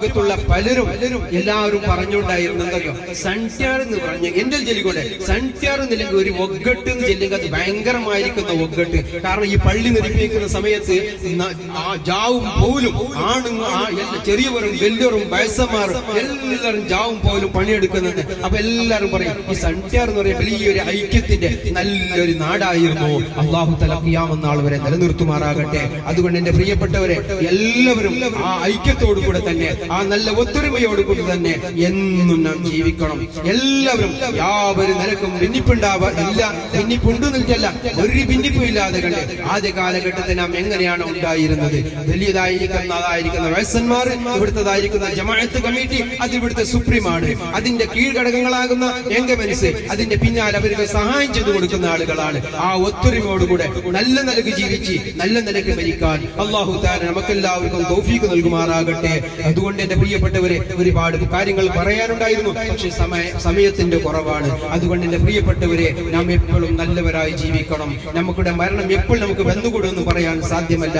ഭാഗത്തുള്ള പലരും എല്ലാവരും പറഞ്ഞുകൊണ്ടായിരുന്നു എന്തോ സൺട്യാർ എന്ന് പറഞ്ഞ എന്റെ ചെല്ലിക്കൊണ്ട് സൺട്യാർ എന്നില്ലെങ്കിൽ ഒരു ഒഗട്ട് എന്ന് ചെല്ലിങ്കിൽ അത് ഭയങ്കരമായിരിക്കുന്ന ഒഗട്ട്. കാരണം ഈ പള്ളി നിർമ്മിക്കുന്ന സമയത്ത് ജാവും പോലും ആണും ചെറിയവരും വലിയവരും വയസ്സന്മാരും എല്ലാവരും ജാവും പോലും പണിയെടുക്കുന്നുണ്ട്. അപ്പൊ എല്ലാവരും പറയും ഈ സൺട്യാർ എന്ന് പറയുന്ന വലിയൊരു ഐക്യത്തിന്റെ നല്ലൊരു നാടായിരുന്നു. അള്ളാഹു തആല ഖിയാമത്ത് നാൾ വരെ നിലനിർത്തുമാറാകട്ടെ. അതുകൊണ്ട് എന്റെ പ്രിയപ്പെട്ടവരെ എല്ലാവരും ആ ഐക്യത്തോടു കൂടെ തന്നെ ആ നല്ല ഒത്തൊരുമയോടുകൂടി തന്നെ എന്നും നാം ജീവിക്കണം. എല്ലാവരും യാതൊരു നിലക്കും ഭിന്നിപ്പുണ്ടാവില്ല. ഭിന്നിപ്പുണ്ടു നിൽക്കല്ല, ഒരു ഭിന്നിപ്പും ഇല്ലാതെ കണ്ട് ആദ്യ കാലഘട്ടത്തിൽ നാം എങ്ങനെയാണ് ഉണ്ടായിരുന്നത്. വലിയതായിരിക്കുന്ന വയസ്സന്മാർ, ഇവിടുത്തതായിരിക്കുന്ന ജമാഅത്ത് കമ്മിറ്റി, അത് ഇവിടുത്തെ സുപ്രീമാണ്. അതിന്റെ കീഴ്ഘടകങ്ങളാകുന്ന എംഗമെൻസ്, അതിന്റെ പിന്നാലെ അവർക്ക് സഹായം ചെയ്തു കൊടുക്കുന്ന ആളുകളാണ്. ആ ഒത്തൊരുമയോടുകൂടെ നല്ല നിലക്ക് ജീവിച്ച് നല്ല നിലക്ക് മരിക്കാൻ അല്ലാഹു തആല നമുക്കെല്ലാവർക്കും തൗഫീഖ് നൽകുമാറാകട്ടെ. അതുകൊണ്ട് എന്റെ പ്രിയപ്പെട്ടവരെ ഒരുപാട് കാര്യങ്ങൾ പറയാനുണ്ടായിരുന്നു, പക്ഷെ സമയത്തിന്റെ കുറവാണ്. അതുകൊണ്ട് എന്റെ പ്രിയപ്പെട്ടവരെ നാം എപ്പോഴും നല്ലവരായി ജീവിക്കണം. നമുക്കുടെ മരണം എപ്പോൾ നമുക്ക് വന്നുകൂടുമെന്ന് പറയാൻ സാധ്യമല്ല.